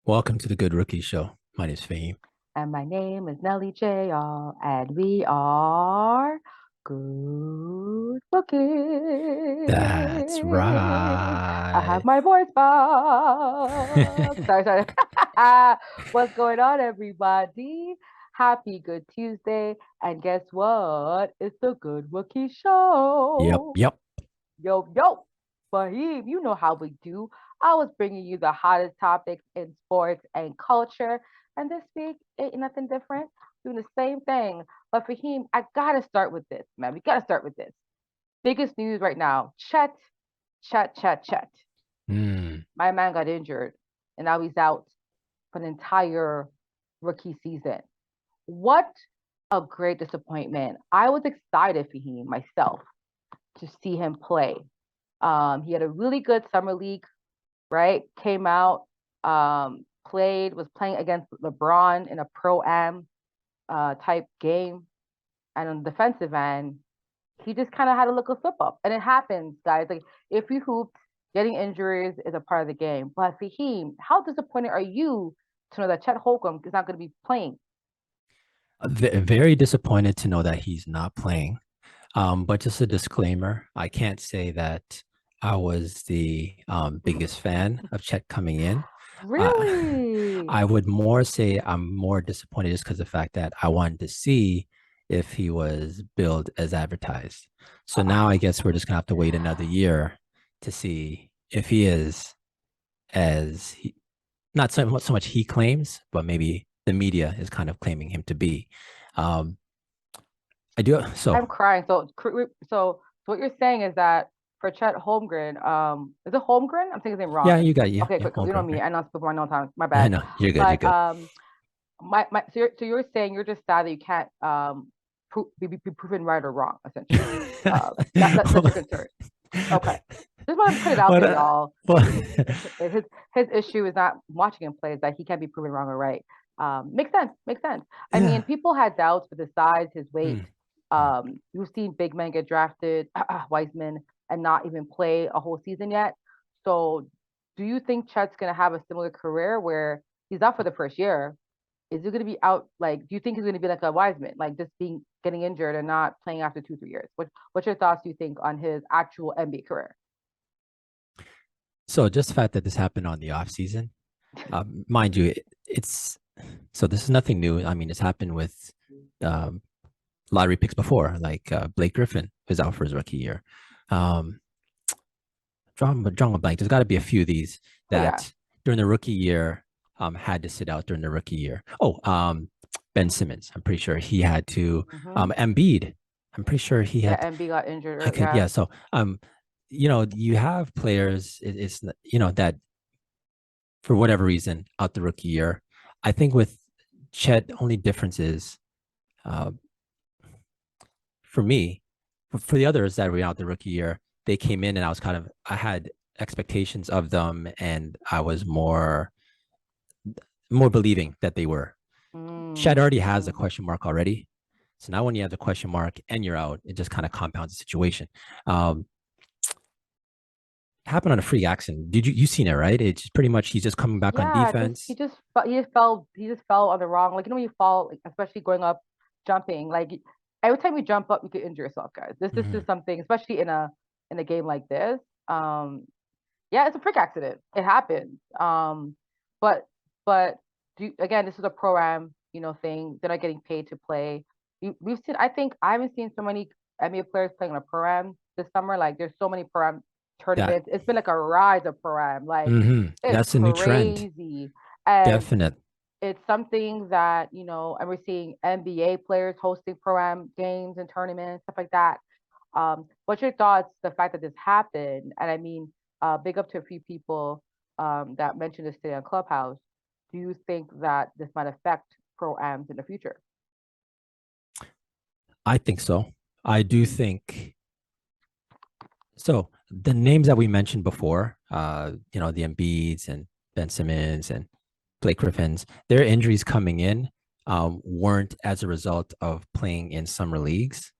Welcome to the Good Rookie Show. My name is Faheem. And my name is Nelly J, y'all, and we are good That's looking. I have right. my voice box. Sorry. What's going on, everybody? Happy Good Tuesday. And guess what? It's the Good Rookie Yep, Show. yep. Yo, Fahim, you know how we do. I was bringing you the hottest topics in sports and culture. And this week, ain't nothing different. Doing the same thing. But Fahim, I gotta start with this, man. We gotta start with this. Biggest news right now. Chet. Mm. My man got injured, and now he's out for an entire rookie season. What a great disappointment. I was excited for him myself to see him play. He had a really good summer league, right? Came out, was playing against LeBron in a pro am type game. And on the defensive end, he just kind of had to look a slip up. And it happens, guys. Like if you hoop, getting injuries is a part of the game. But Fahim, how disappointed are you to know that Chet Holmgren is not going to be playing? Very disappointed to know that he's not playing. But just a disclaimer, I can't say that I was the biggest fan of Chet coming in. Uh, Really? I would more say I'm more disappointed just because of the fact that I wanted to see if he was billed as advertised. So now I guess we're just gonna have to wait another year to see if he is as he, not so much he claims, but maybe the media is kind of claiming him to be. Um, I do I'm so. crying. So what you're saying is that for Chet Holmgren, is it Holmgren? I'm saying his name Yeah, wrong. you got yeah, Okay, yeah, quick. You know homegrown. me. I know before I know time. My I bad. know you're good. You're But good. my so you're saying you're just sad that you can't be proven right or wrong, essentially. That's your concern. Okay. Just want to put it out but there, y'all. well, His issue is not watching him play, is that he can't be proven wrong or right. Makes sense. Makes sense. I mean, yeah. people had doubts with his size, his weight. Mm, mm. You've seen big men get drafted, Wiseman, and not even play a whole season yet. So, do you think Chet's gonna have a similar career where he's out for the first year? Is he gonna be out? Like, do you think he's gonna be like a Wiseman, like just being getting injured and not playing after 2 3 years? What's your thoughts? Do you think on his actual NBA career? So just the fact that this happened on the off season, mind you, it's so this is nothing new. I mean, it's happened with um, lottery picks before, like Blake Griffin was out for his rookie year. Um, drawing a blank. There's got to be a few of these Oh yeah. that during the rookie year had to sit out during the rookie year. Oh, Ben Simmons. I'm pretty sure he had to. Mm-hmm. Embiid. I'm pretty sure he Yeah, had. MB got I injured. could. Yeah. Yeah. So you have players. It's that for whatever reason out the rookie year. I think with Chet, only difference is uh, for me, for the others that were out the rookie year, they came in and I had expectations of them and I was more believing that they were. Chet already has a Mm-hmm. question mark already. So now when you have the question mark and you're out, it just kind of compounds the situation. Um, Happened on a free accident. Did you seen it, right? It's just pretty much he's just coming back on Yeah, just defense. he just fell on the wrong, like when you fall, like, especially going up, jumping, like every time you jump up, you could injure yourself, guys. This is Mhm. something, especially in a game like this. Yeah, it's a freak accident. It happens. But but again, this is a pro-am, thing. They're not getting paid to play. We've seen. I think I haven't seen so many NBA players playing on a pro-am this summer. Like there's so many pro-am That tournaments. It's been like a rise of pro-am. Like it's that's a new trend. crazy, and Definite. it's something that and we're seeing NBA players hosting pro-am games and tournaments, stuff like that. What's your thoughts, the fact that this happened? And I mean, big up to a few people that mentioned this today on Clubhouse. Do you think that this might affect pro-ams in the future? I think so. I do think so. The names that we mentioned before, the Embiids and Ben Simmons and Blake Griffins, their injuries coming in weren't as a result of playing in summer leagues,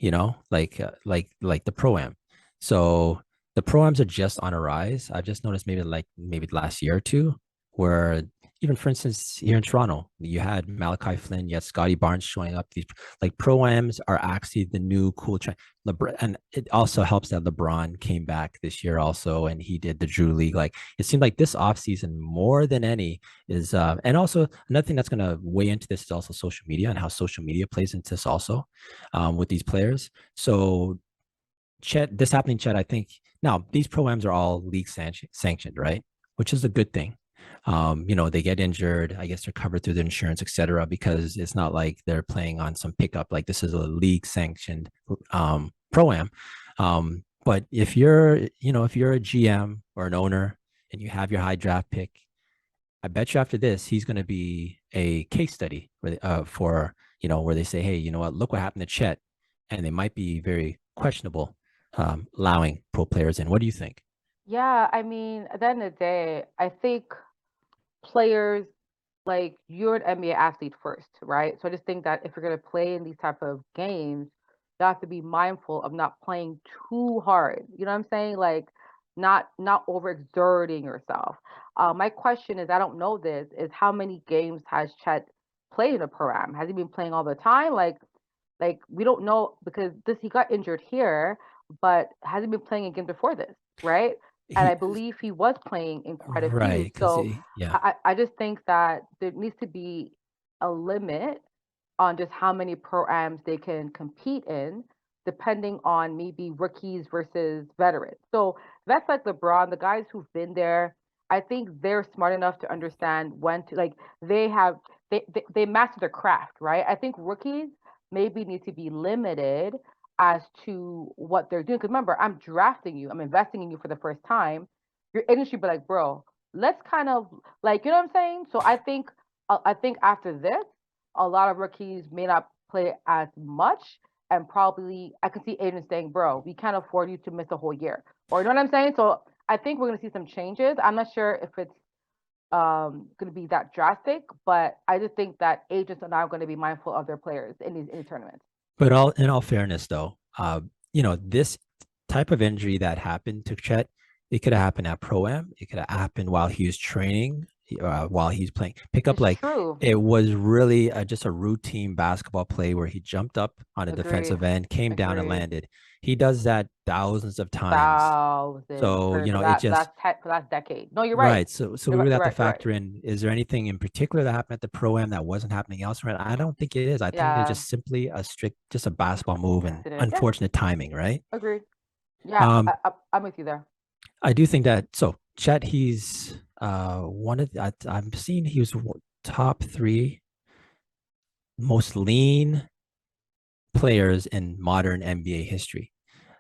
like the pro am. So the pro ams are just on a rise. I've just noticed maybe the last year or two where even for instance, here in Toronto, you had Malachi Flynn, you had Scotty Barnes showing up. These like pro-ams are actually the new cool trend. LeBron, and it also helps that LeBron came back this year also, and he did the Drew League. Like it seemed like this offseason more than any is, and also another thing that's going to weigh into this is also social media and how social media plays into this also with these players. So Chet, this happening, Chet, I think now these programs are all league sanctioned, right? Which is a good thing. They get injured, I guess they're covered through the insurance, etc. Because it's not like they're playing on some pickup. Like this is a league sanctioned pro-am. But if you're a GM or an owner and you have your high draft pick, I bet you after this, he's going to be a case study for, where they say, hey, you know what, look what happened to Chet. And they might be very questionable allowing pro players in. What do you think? Yeah, I mean, at the end of the day, I think players like you're an NBA athlete first, right? So I just think that if you're gonna play in these type of games, you have to be mindful of not playing too hard. You know what I'm saying? Like not overexerting yourself. My question is, I don't know this, is how many games has Chet played in a program? Has he been playing all the time? Like we don't know because this he got injured here, but hasn't been playing again before this, right? And I He believe he was playing in quite a few. right, because So he yeah. I just think that there needs to be a limit on just how many programs they can compete in, depending on maybe rookies versus veterans. So that's like LeBron, the guys who've been there. I think they're smart enough to understand when to like they have they master their craft, right? I think rookies maybe need to be limited as to what they're doing. Because remember, I'm drafting you, I'm investing in you for the first time. Your industry be like, bro, let's kind of like, you know what I'm saying? So I think after this, a lot of rookies may not play as much, and probably I can see agents saying, bro, we can't afford you to miss a whole year. Or you know what I'm saying? So I think we're gonna see some changes. I'm not sure if it's going to be that drastic, but I just think that agents are now going to be mindful of their players in these tournaments. But all in all fairness, though, this type of injury that happened to Chet, it could have happened at pro am. It could have happened while he was training, while he's playing pickup. It's Like true. it was really just a routine basketball play where he jumped up on a Agreed. defensive end, came down and Agreed. landed. He does that thousands of times. Thousands So for the it last just for last decade. No, you're right. right. So You're we right. really You're have to right. You're right. factor in, is there anything in particular that happened at the pro am that wasn't happening elsewhere? I don't think it is. I think it's Yeah. just simply just a basketball move and Accident. Yeah. unfortunate timing, right? Agreed. Yeah. Um, I'm with you there. I do think that so Chet, he's one of I'm seeing he was top three most lean players in modern NBA history.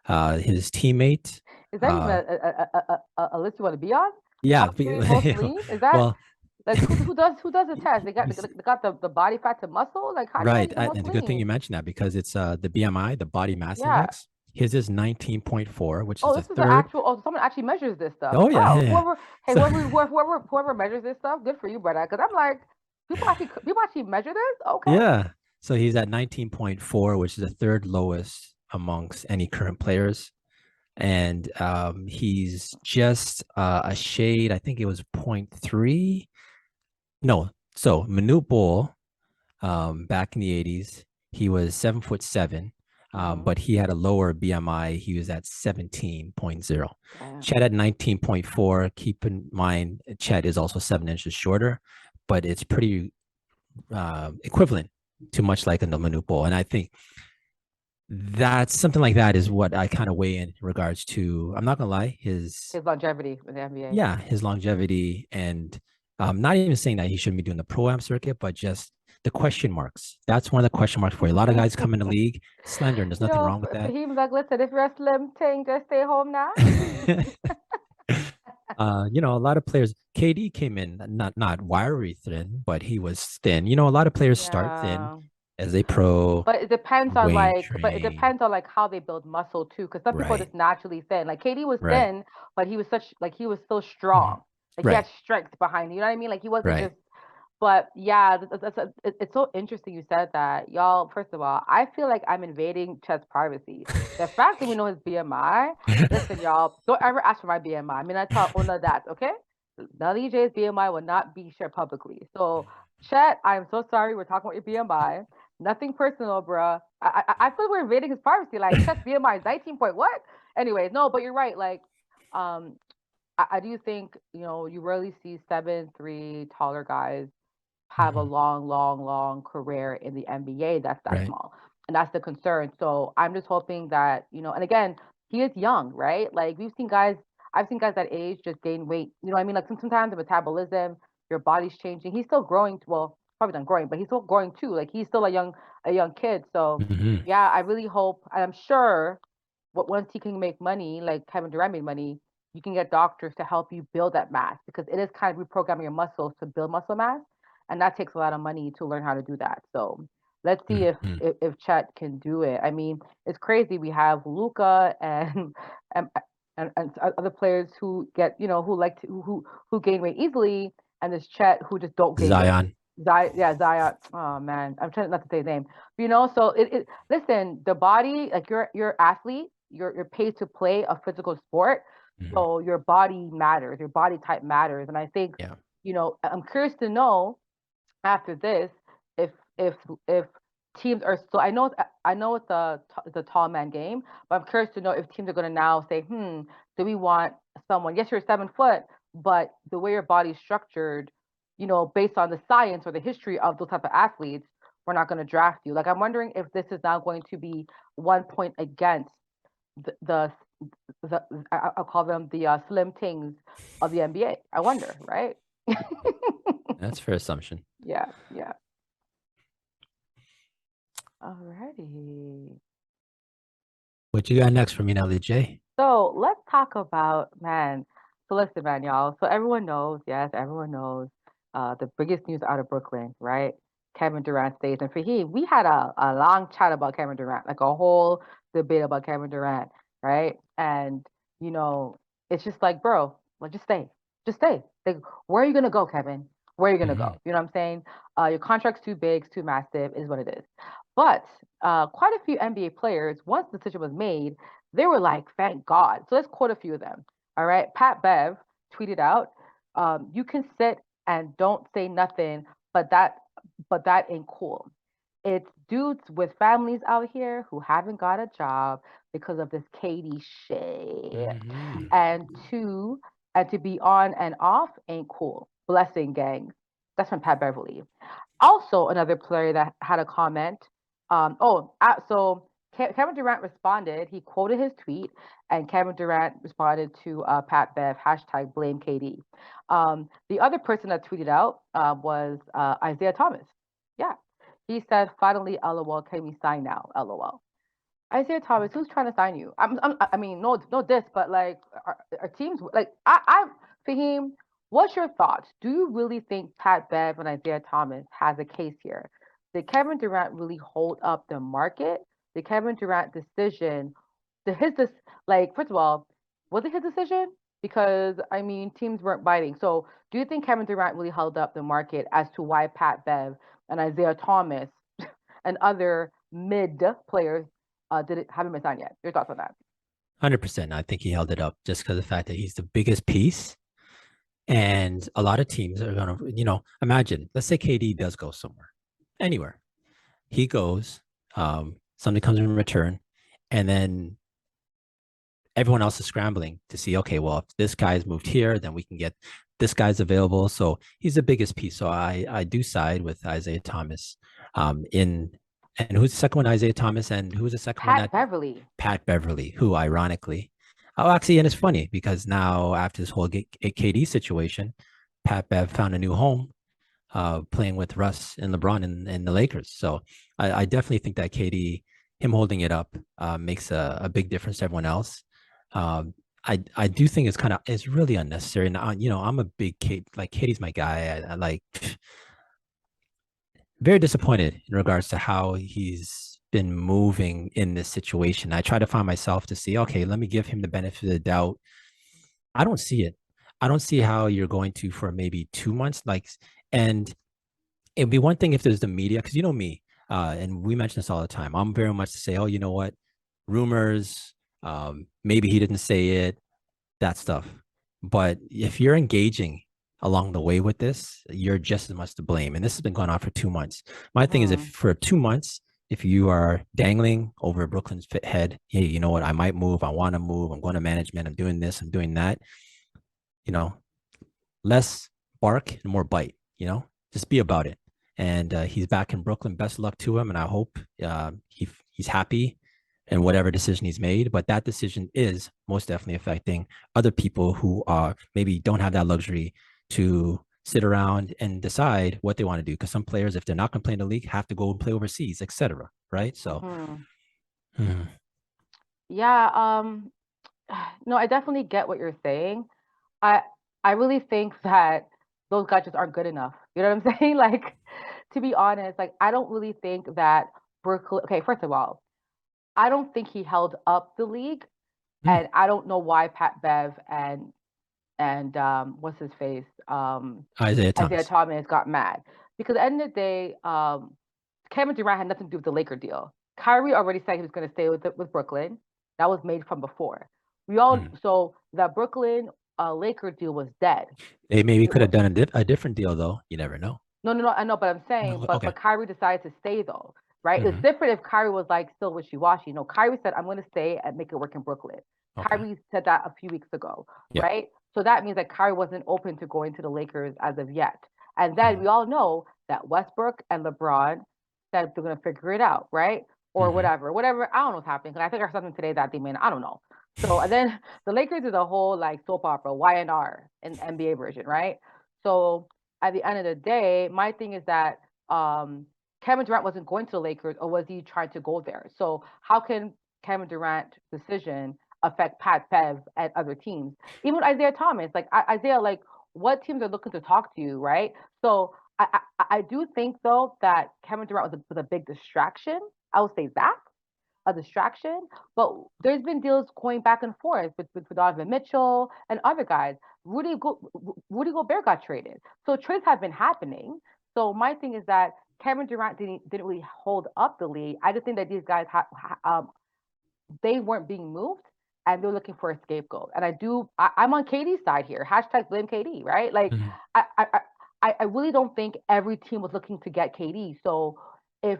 His teammate, Is that even uh, a list you want to be on? yeah, Top three most lean? Is that well, like who does the test? They got the body fat to muscle. Like how do you know right. he's the most And the good thing lean? you mentioned that because it's the BMI, the body mass Yeah. index. His is 19.4, which is Oh, the this is the third. actual. Oh, someone actually measures this stuff. Oh yeah, Wow. yeah. Hey, So whoever measures this stuff, good for you, brother. Because I'm like, people actually measure this. Okay. yeah. So he's at 19.4, which is the third lowest amongst any current players. And he's just a shade, I think it was point 0.3. No, so Manute Bol, back in the 80s, he was 7'7", Mm-hmm. but he had a lower BMI. He was at 17.0. Damn. Chet at 19.4. Keep in mind, Chet is also 7 inches shorter, but it's pretty equivalent to much like a Manute Bol. And I think that's something like that is what I kind of weigh in regards to. I'm not gonna lie, His longevity with the NBA. his longevity, and not even saying that he shouldn't be doing the pro am circuit, but just the question marks. That's one of the question marks for you. A lot of guys come in the league slender, and there's nothing wrong with that. Fahim's like, listen, if you're a slim thing, just stay home now. A lot of players. KD came in not wiry thin, but he was thin. A lot of players start thin Yeah. as a pro, But weight it train. depends on like how they build muscle too. Because some people are Right, just naturally thin. Like KD was right, thin, but he was so mhm, strong. Like he had right, strength behind. You know what I mean? Like he wasn't right. just. But yeah, it's so interesting you said that, y'all. First of all, I feel like I'm invading Chet's privacy. The fact that we know his BMI. Listen, y'all, don't ever ask for my BMI. I mean, I tell Una that, okay? Nelly J's BMI will not be shared publicly. So, Chet, I'm so sorry. We're talking about your BMI. Nothing personal, bruh. I feel we're invading his privacy. Like, Chet's BMI is 19 point what? Anyways, no, but you're right. Like, um, I do think, you rarely see 7'3" taller guys have a Mhm. long career in the NBA that's that Right. small. And that's the concern. So I'm just hoping that, and again, he is young, right? Like I've seen guys that age just gain weight. You know what I mean? Like sometimes the metabolism, your body's changing. He's still growing. Well, probably not growing, but he's still growing too. Like he's still a young kid. So Hmm. yeah, I really hope, and I'm sure once he can make money, like Kevin Durant made money, you can get doctors to help you build that mass because it is kind of reprogramming your muscles to build muscle mass, and that takes a lot of money to learn how to do that. So let's see if Hmm. if, if Chet can do it. I mean, it's crazy. We have Luca and and, and other players who get who like to who gain weight easily, and there's Chet who just don't gain weight. Zion. Zion. Oh man, I'm trying not to say his name. So listen, the body, like you're athlete, you're paid to play a physical sport. Mhm. So your body matters, your body type matters. And I think, Yeah. I'm curious to know after this if if if teams are still I know it's a tall man game, but I'm curious to know if teams are going to now say, do we want someone? Yes, you're 7 foot, but the way your body's structured, based on the science or the history of those type of athletes, we're not going to draft you. Like I'm wondering if this is now going to be 1 point against the I'll call them the slim things of the NBA. I wonder, right? That's a fair assumption. Yeah, yeah. Alrighty. What you got next for me, Nelly J? So let's talk about, man. So listen, man, y'all. So everyone knows, yes, everyone knows, the biggest news out of Brooklyn, right? Kevin Durant stays. And Faheem, we had a long chat about Kevin Durant, like a whole debate about Kevin Durant, right? And you know, it's just like, bro, like just stay. Like, where are you gonna go, Kevin? Where are you gonna Hmm. go? You know what I'm saying? Your contract's too big, it's too massive, is what it is. But quite a few NBA players, once the decision was made, they were like, thank God. So let's quote a few of them. All right. Pat Bev tweeted out, you can sit and don't say nothing, but that ain't cool. It's dudes with families out here who haven't got a job because of this Katie shit. Hmm. And to be on and off ain't cool. Blessing gang. That's from Pat Beverly. Also, another player that had a comment. So Kevin Durant responded. He quoted his tweet, and Kevin Durant responded to Pat Bev hashtag blame KD. The other person that tweeted out was Isaiah Thomas. Yeah, he said, "Finally, LOL, can we sign now? LOL." Isaiah Thomas, who's trying to sign you? I mean, no, this, but like, our teams like Fahim. What's your thoughts? Do you really think Pat Bev and Isaiah Thomas has a case here? Did Kevin Durant really hold up the market? The Kevin Durant decision, like, first of all, was it his decision? Because I mean, teams weren't biting. So, do you think Kevin Durant really held up the market as to why Pat Bev and Isaiah Thomas and other mid players haven't been signed yet? Your thoughts on that? 100%. I think he held it up just because of the fact that he's the biggest piece. And a lot of teams are going to, imagine, let's say KD does go somewhere, anywhere. He goes, something comes in return, and then everyone else is scrambling to see, okay, well, if this guy's moved here, then we can get this guy's available. So he's the biggest piece. So I do side with Isaiah Thomas. In and who's the second one? Isaiah Thomas, and who's the second one? Pat That Beverly. Pat Beverly, who ironically, oh, actually, and it's funny because now after this whole KD situation, Pat Bev found a new home, playing with Russ and LeBron and the Lakers. So I definitely think that KD, him holding it up, makes a big difference to everyone else. Um, I do think it's really unnecessary. And I'm a big Kate, like Katie's my guy. I like very disappointed in regards to how he's been moving in this situation. I try to find myself to see, okay, let me give him the benefit of the doubt. I don't see it. I don't see how you're going to for maybe 2 months. And it'd be one thing if there's the media, because you know me, and we mention this all the time. I'm very much to say, oh, you know what, rumors, maybe he didn't say it, that stuff. But if you're engaging along the way with this, you're just as much to blame. And this has been going on for 2 months. My thing is, if Mm-hmm. for 2 months, if you are dangling over Brooklyn's head, hey, you know what? I might move. I want to move. I'm going to management. I'm doing this. I'm doing that. You know, less bark and more bite. Just be about it. And he's back in Brooklyn. Best luck to him, and I hope he's happy in whatever decision he's made. But that decision is most definitely affecting other people who maybe don't have that luxury to sit around and decide what they want to do. Because some players, if they're not going to play in the league, have to go and play overseas, etc. Right? So, Mm-hmm. hmm. Yeah, no, I definitely get what you're saying. I I really think that those guys just aren't good enough. You know what I'm saying? Like, to be honest, like I don't really think that Brooklyn. Okay, first of all, I don't think he held up the league, Hmm. and I don't know why Pat Bev and what's his face Isaiah Isaiah Thomas. Thomas got mad because at the end of the day, Kevin Durant had nothing to do with the Laker deal. Kyrie already said he was going to stay with Brooklyn. That was made from before. We all Hmm. so that Brooklyn Laker deal was dead. They maybe It could was have done a different deal, though. You never know. no. I know, but I'm saying, No, but okay. Kyrie decided to stay though, right? It's Hmm. different if Kyrie was like still wishy washy. No, Kyrie said, "I'm going to stay and make it work in Brooklyn." Okay. Kyrie said that a few weeks ago, Yeah. right? So that means that Kyrie wasn't open to going to the Lakers as of yet. And then Hmm. we all know that Westbrook and LeBron said they're going to figure it out, right? Or Hmm. whatever. I don't know what's happening because I think there's something today that they made. I don't know. So and then the Lakers is a whole like soap opera, YNR in NBA version, right? So at the end of the day, my thing is that Kevin Durant wasn't going to the Lakers, or was he trying to go there? So how can Kevin Durant's decision affect Pat Bev and other teams? Even Isaiah Thomas, like Isaiah, like what teams are looking to talk to you, right? So I do think though that Kevin Durant was a big distraction. I would say that a distraction. But there's been deals going back and forth with Donovan Mitchell and other guys. Rudy Gobert got traded. So trades have been happening. So my thing is that Kevin Durant didn't really hold up the lead. I just think that these guys they weren't being moved and they're looking for a scapegoat. And I'm on KD's side here. Hashtag blame KD, right? Like Hmm. I I I really don't think every team was looking to get KD. So if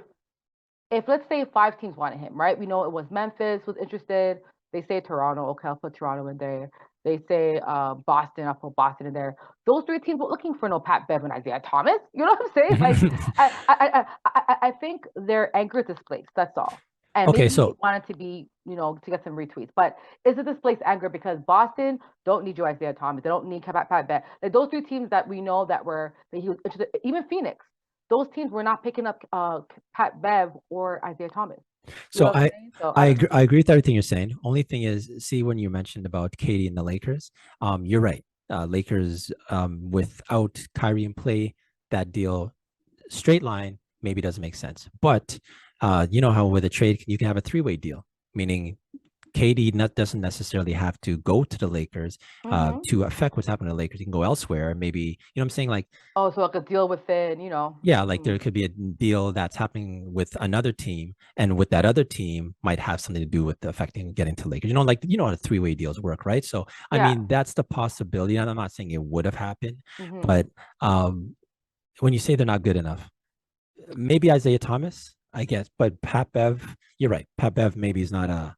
if let's say five teams wanted him, right? We know it was Memphis was interested. They say Toronto. Okay, I'll put Toronto in there. They say Boston. I'll put Boston in there. Those three teams were looking for no Pat Bev and Isaiah Thomas. You know what I'm saying? Like, I think their anger is displaced. That's all. And Okay, maybe he so wanted to be, to get some retweets. But is it displaced anger because Boston don't need you, Isaiah Thomas. They don't need Pat Bev. Like those three teams that we know that he was interested. Even Phoenix those teams were not picking up Pat Bev or Isaiah Thomas. You so know what I'm I saying? So I I don't agree, know. I agree with everything you're saying. Only thing is, see, when you mentioned about Katie and the Lakers, you're right. Lakers, without Kyrie in play, that deal straight line maybe doesn't make sense. But you know how with a trade you can have a three-way deal, meaning KD doesn't necessarily have to go to the Lakers Mm-hmm. to affect what's happening to the Lakers. He can go elsewhere. Maybe, what I'm saying? Like, Oh, so like a deal within, yeah, like Mm-hmm. there could be a deal that's happening with another team, and with that other team might have something to do with affecting getting to Lakers. Like how the three-way deals work, right? So, I Yeah. mean, that's the possibility. And I'm not saying it would have happened, Mm-hmm. but when you say they're not good enough, maybe Isaiah Thomas, I guess, but Pat Bev, you're right. Pat Bev maybe is not a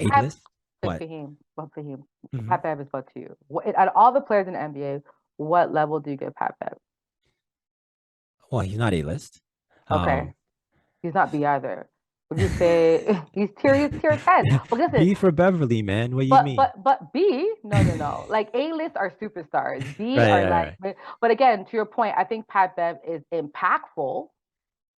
Pat list, but Fahim. Well, Fahim. mhm. Pat Bev is what to you? Out of all the players in the NBA, what level do you give Pat Bev? Well, he's not a list. Okay. Um, He's not B either. Would you say he's tier 10? But listen, B for Beverly, man. What do you But mean? but but B, no. Like A list are superstars. B Right, are right, like, right. but again, to your point, I think Pat Bev is impactful.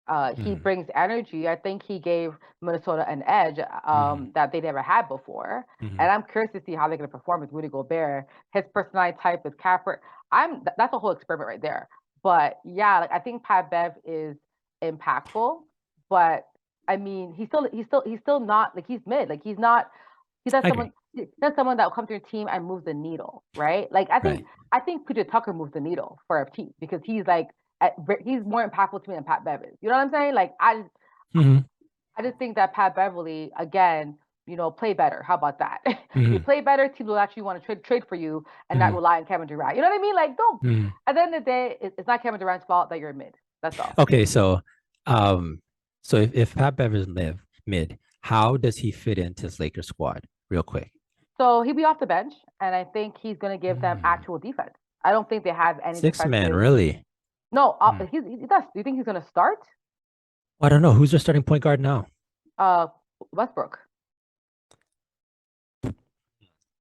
He Mhm, brings energy. I think he gave Minnesota an edge mhm, that they never had before. mhm. And I'm curious to see how they're going to perform with Rudy Gobert. His personality type with Capper. That's a whole experiment right there. But yeah, like I think Pat Bev is impactful. But I mean, he's still not like he's mid. Like he's not I agree. he's not someone that will come to your team and move the needle, right? Like Right. I think Peter Tucker moves the needle for a team because he's more impactful to me than Pat Bev is. You know what I'm saying? Like Mhm. I just think that Pat Beverly again. play better. How about that? You Mm-hmm. play better, teams will actually want to trade for you and not Mm-hmm. rely on Kevin Durant. You know what I mean? Like, don't. Mm-hmm. At the end of the day, it's not Kevin Durant's fault that you're mid. That's all. Okay, um, so if Pat Bev is mid, how does he fit into his Lakers squad? Real quick. So he'll be off the bench, and I think he's going to give them Mm. actual defense. I don't think they have any Six man, defensive. really? No, Mm. he does. Do you think he's going to start? I don't know. Who's their starting point guard now? Uh, Westbrook.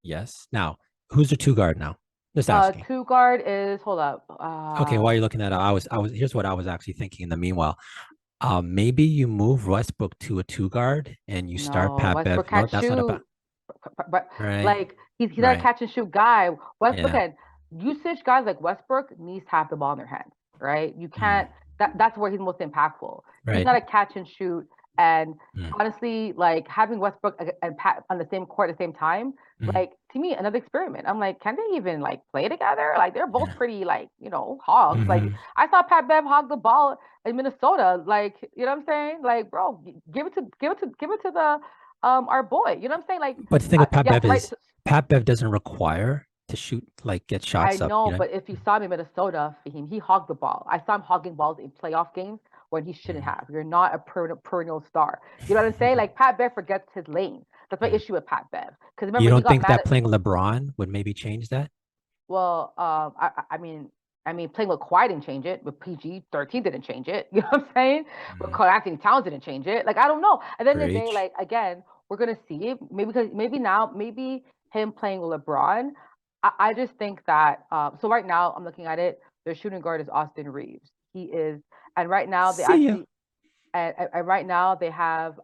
Yes. Now, who's the two guard now? Just asking. Two guard is hold up. Okay, while you're looking at it, here's what I was actually thinking in the meanwhile. Maybe you move Westbrook to a two guard and you start No, Pat Bev. Westbrook No, can't that's not a bad. shoot. But Right. like he's not a Right. catch and shoot guy. Westbrook Yeah. and usage guys like Westbrook needs to have the ball in their hands, right? You Mm. can't. That's where he's most impactful. He's Right. not a catch and shoot. And Mm. honestly, like having Westbrook and Pat on the same court at the same time, Mm. like to me, another experiment. I'm like, can they even like play together? Like they're both Yeah. pretty like hogs. Like Hmm. I saw Pat Bev hog the ball in Minnesota. Like you know what I'm saying? Like bro, give it to the our boy. You know what I'm saying? Like But the thing with Pat yeah, Bev right. is Pat Bev doesn't require to shoot like get I shots up. know, You know. but if you saw him in Minnesota, Fahim, he hogged the ball. I saw him hogging balls in playoff games when he shouldn't Mm. have. You're not a perennial star. You know what I'm saying? Like Pat Bev forgets his lane. That's my Mm. issue with Pat Bev. Because You remember, he don't got think mad that at. playing LeBron would maybe change that? Well, I mean, playing with Kawhi didn't change it. With PG 13 didn't change it. You know what I'm saying? With Mm. karl-anthony Towns didn't change it. Like I don't know. At the end of the day, Preach. like again, we're gonna see. Maybe because maybe him playing with LeBron. I just think that. So right now, I'm looking at it. Their shooting guard is Austin Reeves. He is, and right now they See ya. actually, and right now they have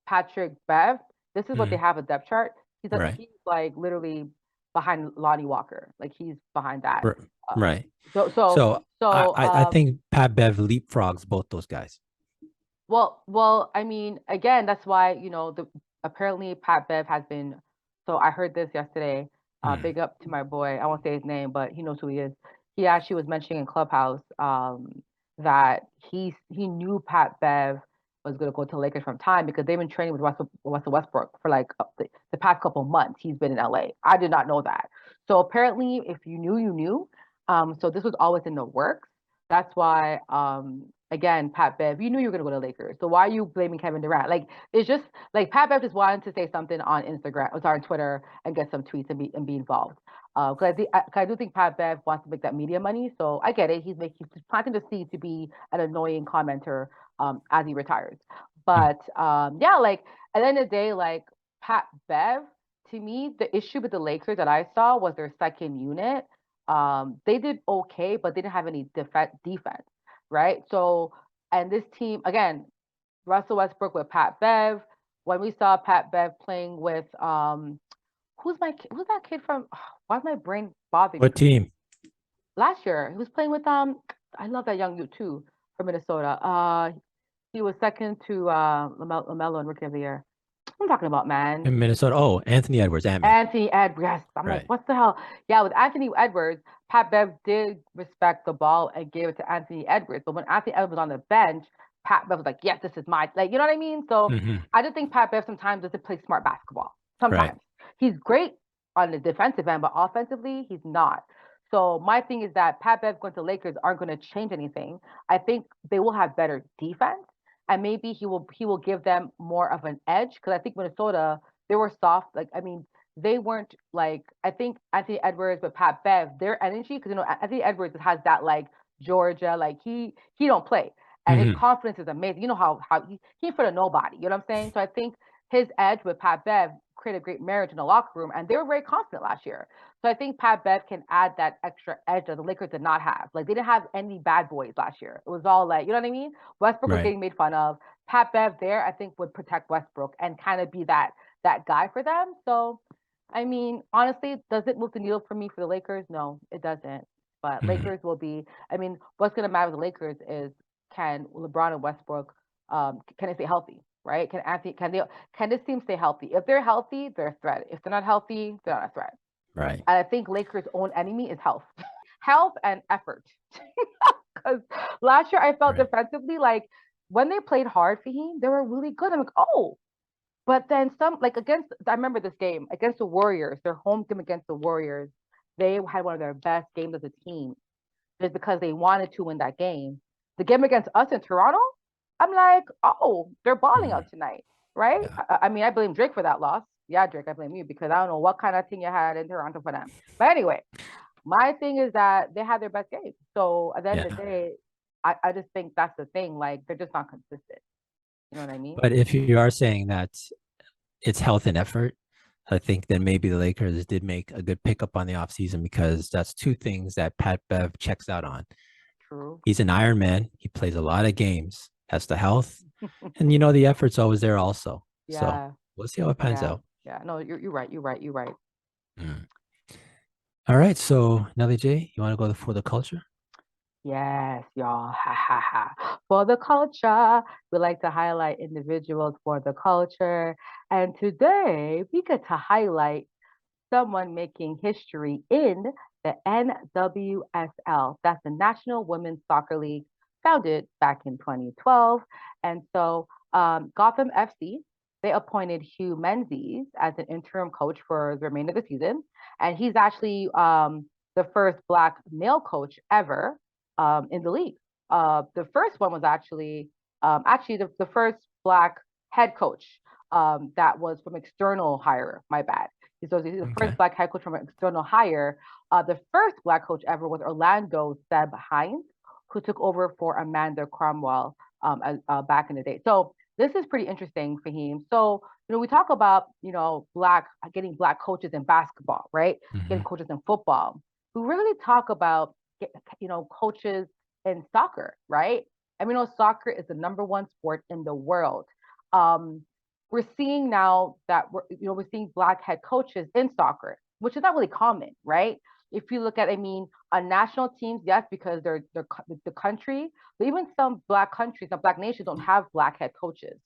Patrick Bev. This is what they Mm. have a depth chart. Right. He's like literally behind Lonnie Walker. Like he's behind that. R- Uh, Right. so so So I, so I I think Pat Bev leapfrogs both those guys. well, I mean, again, that's why the apparently Pat Bev has been. So I heard this yesterday. Mm. Big up to my boy. I won't say his name, but he knows who he is. He actually was mentioning in Clubhouse that he knew Pat Bev was going to go to Lakers from time because they've been training with Russell Westbrook for like the past couple of months. He's been in LA. I did not know that. So apparently, if you knew, you knew. So this was always in the works. That's why again, Pat Bev, you knew you were gonna go to Lakers. So why are you blaming Kevin Durant? Like it's just like Pat Bev just wanted to say something on Instagram, or sorry, on Twitter, and get some tweets and be involved. Because I do think Pat Bev wants to make that media money. So I get it. He's planting the seed to be an annoying commenter as he retires. Mm. But yeah, like at the end of the day, like Pat Bev, to me, the issue with the Lakers that I saw was their second unit. They did okay, but they didn't have any defense, right? So, and this team again, Russell Westbrook with Pat Bev. When we saw Pat Bev playing with who's that kid from? Why's my brain bothering me? What team? Last year, he was playing with I love that young youth too from Minnesota. He was second to LaMelo and Rookie of the Year. I'm talking about, man. In Minnesota. Oh, Anthony Edwards, Ant-Man. Anthony Edwards. Yes. I'm like, Right. what the hell? Yeah, with Anthony Edwards, Pat Bev did respect the ball and gave it to Anthony Edwards. But when Anthony Edwards was on the bench, Pat Bev was like, yes, this is my, like, you know what I mean? So Hmm. I just think Pat Bev sometimes doesn't play smart basketball. Right. Sometimes. He's great on the defensive end, but offensively, he's not. So my thing is that Pat Bev going to Lakers aren't going to change anything. I think they will have better defense, and maybe he will give them more of an edge because I think Minnesota they were soft. Like I mean, they weren't like I think Anthony Edwards with Pat Bev, their energy because Anthony Edwards has that like Georgia, like he don't play and his Hmm. confidence is amazing. You know how he in front of nobody. You know what I'm saying? So I think his edge with Pat Bev created a great marriage in the locker room, and they were very confident last year. So I think Pat Bev can add that extra edge that the Lakers did not have. Like they didn't have any bad boys last year. It was all like you know what I mean. Westbrook was Right. getting made fun of. Pat Bev there, I think, would protect Westbrook and kind of be that guy for them. So, I mean, honestly, does it move the needle for me for the Lakers? No, it doesn't. But Hmm. Lakers will be. I mean, what's going to matter with the Lakers is can LeBron and Westbrook can they stay healthy, right? Can this team stay healthy? If they're healthy, they're a threat. If they're not healthy, they're not a threat. Right. And I think Lakers' own enemy is health, health and effort. Because last year I felt Right. defensively like when they played hard for him, they were really good. I'm like, oh, But then some, like against, I remember this game against the Warriors, their home game against the Warriors, they had one of their best games as a team just because they wanted to win that game. The game against us in Toronto, I'm like, oh, they're balling Mhm. out tonight, right? Yeah. I mean, I blame Drake for that loss. Yeah, Drake, I blame you because I don't know what kind of thing you had in Toronto for them. But anyway, my thing is that they had their best game. So at the end of Yeah. the day, I just think that's the thing. Like they're just not consistent. You know what I mean? But if you are saying that it's health and effort, I think then maybe the Lakers did make a good pickup on the offseason because that's two things that Pat Bev checks out on. True. He's an Iron Man. He plays a lot of games. That's the health. And the effort's always there also. So Yeah. we'll see how it pans Yeah. out. Yeah. No, you're right. You're right. You're right. Mm. All right. So Nelly J, you want to go for the culture? Yes, y'all. Ha ha ha. For the culture, we like to highlight individuals for the culture. And today we get to highlight someone making history in the NWSL. That's the National Women's Soccer League, founded back in 2012. And so Gotham FC, they appointed Hugh Menzies as an interim coach for the remainder of the season. And he's actually the first Black male coach ever in the league. The first one was actually the first Black head coach that was from external hire, my bad. He's the first Okay. Black head coach from an external hire. The first Black coach ever was Orlando Seb Hines, who took over for Amanda Cromwell back in the day. So this is pretty interesting, Faheem. So, we talk about, getting Black coaches in basketball, right? Getting Hmm. coaches in football. We really talk about, coaches in soccer, right? I mean, soccer is the number one sport in the world. Um, we're seeing now that we're seeing Black head coaches in soccer, which is not really common, right? If you look at, I mean, on national teams, yes, because they're the country, but even some Black countries, some Black nations don't have Black head coaches.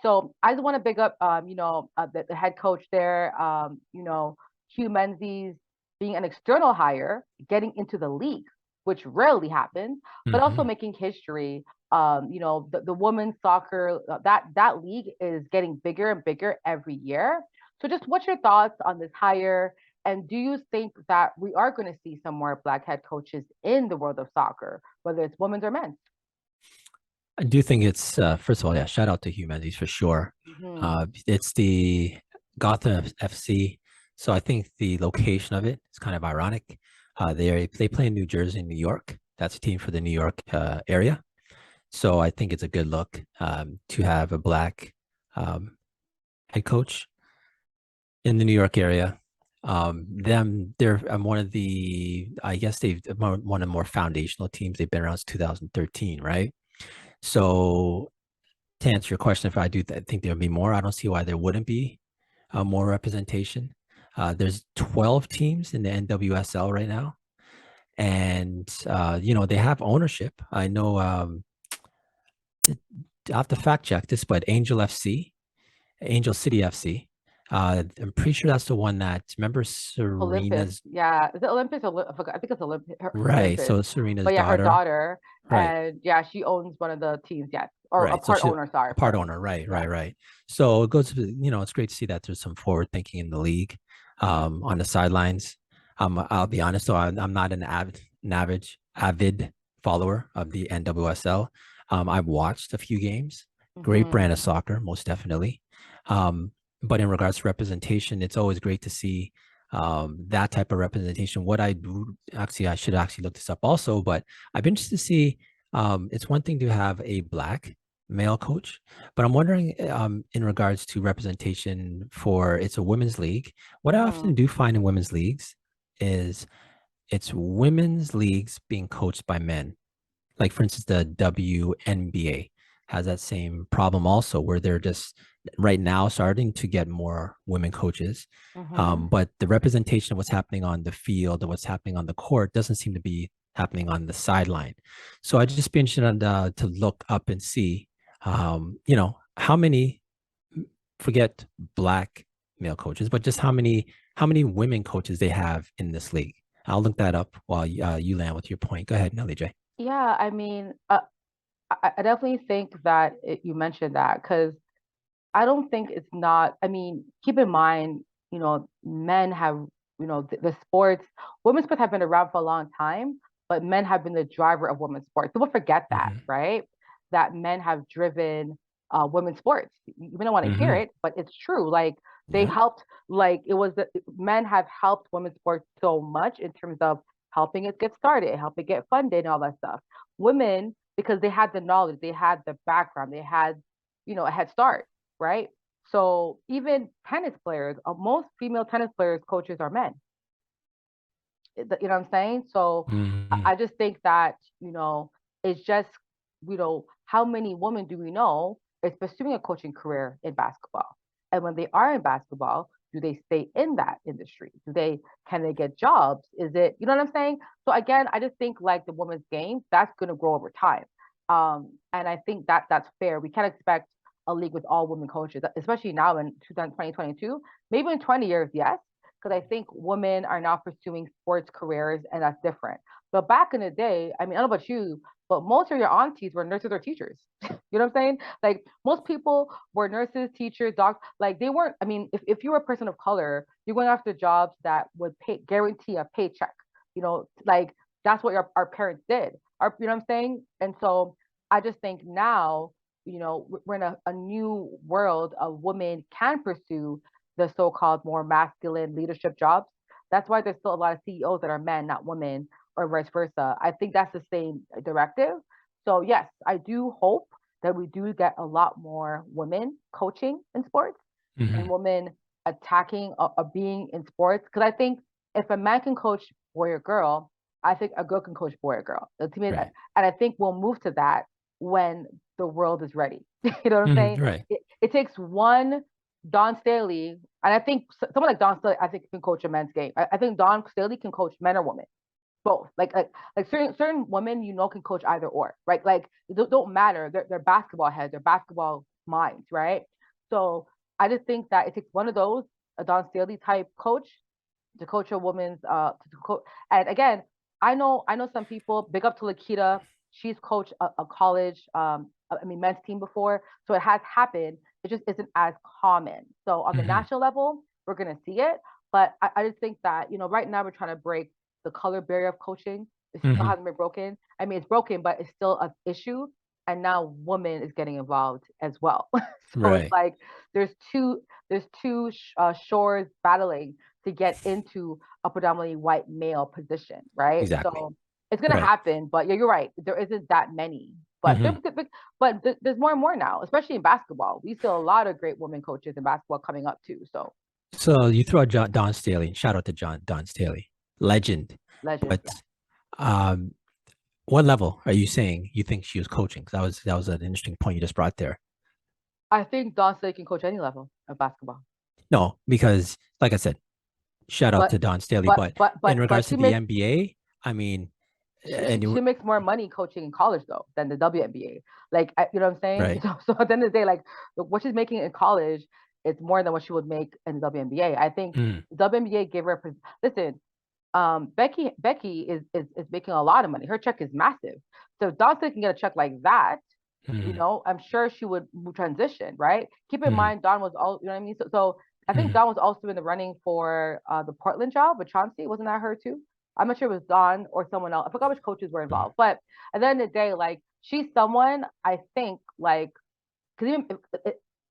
So I just want to big up, the head coach there, Hugh Menzies being an external hire, getting into the league, which rarely happens, but also Hmm. making history. The women's soccer that league is getting bigger and bigger every year. So, just what's your thoughts on this hire? And do you think that we are going to see some more Black head coaches in the world of soccer, whether it's women's or men's? I do think it's first of all, yeah, shout out to Hugh Menzies for sure. Mm-hmm. It's the Gotham FC, so I think the location of it is kind of ironic. They play in New Jersey and New York. That's a team for the New York area. So I think it's a good look to have a Black um, head coach in the New York area. They're one of the, I guess one of the more foundational teams. They've been around since 2013, right? So to answer your question, if I do think there would be more, I don't see why there wouldn't be more representation. There's 12 teams in the NWSL right now, and they have ownership. I know I have to fact check this, but Angel City FC. I'm pretty sure that's the one that remember Olympus. Serena's Yeah. Is it Olympus? I forgot. I think it's right. Olympus. So Serena's But yeah, her daughter, daughter. right? And yeah, she owns one of the teams, yes. Or a Right. So part she owner, sorry, a part part owner. owner. Right. Yeah. Right. Right. So it goes to, it's great to see that there's some forward thinking in the league on the sidelines. I'll be honest though, I'm not an avid follower of the NWSL. I've watched a few games. Great Mm-hmm. brand of soccer, most definitely. But in regards to representation, it's always great to see that type of representation. What I do actually, I should actually look this up also, but I've been interested to see it's one thing to have a Black male coach, but I'm wondering in regards to representation for it's a women's league. What I Mm-hmm. often do find in women's leagues is it's women's leagues being coached by men. Like for instance, the WNBA has that same problem also, where they're just right now starting to get more women coaches. Mm-hmm. But the representation of what's happening on the field and what's happening on the court doesn't seem to be happening on the sideline. So I'd just be interested to look up and see, how many, forget Black male coaches, but just how many women coaches they have in this league. I'll look that up while you land with your point. Go ahead, Nelly J. Yeah, I mean, I definitely think that you mentioned that because I don't think it's not. I mean, keep in mind, men have, the sports, women's sports have been around for a long time, but men have been the driver of women's sports. People forget that, Mm-hmm. right? That men have driven women's sports. You may not want to hear Mm-hmm. it, but it's true. Like they Yep. helped, like it was the men have helped women's sports so much in terms of helping it get started, helping it get funded, and all that stuff. Women, because they had the knowledge, they had the background, they had, a head start, right? So even tennis players, most female tennis players, coaches are men. You know what I'm saying? So Mm-hmm. I just think that, it's just, how many women do we know is pursuing a coaching career in basketball? And when they are in basketball, do they stay in that industry? Can they get jobs? Is it, you know what I'm saying? So again, I just think like the women's game, that's going to grow over time. And I think that that's fair. We can't expect a league with all women coaches, especially now in 2022. Maybe in 20 years, yes, because I think women are now pursuing sports careers and that's different. But back in the day, I mean, I don't know about you, but most of your aunties were nurses or teachers. You know what I'm saying? Like most people were nurses, teachers, doc. Like they weren't. I mean, if you were a person of color, you're going after jobs that would guarantee a paycheck. Like that's what our parents did. You know what I'm saying? And so I just think now, we're in a new world of women can pursue the so-called more masculine leadership jobs. That's why there's still a lot of CEOs that are men, not women, or vice versa. I think that's the same directive. So yes, I do hope that we do get a lot more women coaching in sports Mm-hmm. and women attacking being in sports. Because I think if a man can coach boy or girl, I think a girl can coach boy or girl. Right. And I think we'll move to that when the world is ready. You know what I'm saying? Mm-hmm. Right. It takes one Don Staley, and I think someone like Don Staley, I think can coach a men's game. I think Don Staley can coach men or women, both. Like certain women, can coach either or, right? Like it don't matter. They're basketball heads, they're basketball minds, right? So I just think that it takes one of those, a Don Staley type coach, to coach a woman's and again, I know some people, big up to Lakita, she's coached a college I mean men's team before, so it has happened. It just isn't as common. So on the Mm-hmm. national level, we're gonna see it, but I just think that right now we're trying to break the color barrier of coaching. It still Mm-hmm. hasn't been broken. I mean, it's broken, but it's still an issue. And now women is getting involved as well. So it's Right. like there's two shores battling to get into a predominantly white male position, right? Exactly. So it's gonna Right. happen, but yeah, you're right. There isn't that many, but Mm-hmm. there's more and more now, especially in basketball. We see a lot of great women coaches in basketball coming up too. So So you throw out Don Staley. Shout out to Don Staley, legend. legend, But yeah. um, what level are you saying you think she was coaching? 'Cause that was an interesting point you just brought there. I think Don Slade can coach any level of basketball, No, because like I said, shout out but to Don Staley. but But but in but regards but to she the makes NBA, I mean, and she makes more money coaching in college though than the WNBA. Like you know what I'm saying? right. So at the end of the day, like what she's making in college, it's more than what she would make in the WNBA. I think Mm, the WNBA gave her listen. Becky is making a lot of money. Her check is massive. So if Dawn can get a check like that, mm, I'm sure she would transition, right? Keep in mm, mind, Dawn was all, you know what I mean? So I think mm. Dawn was also in the running for the Portland job with Chauncey. Wasn't that her too? I'm not sure it was Dawn or someone else. I forgot which coaches were Mm. involved. But at the end of the day, like she's someone I think like because even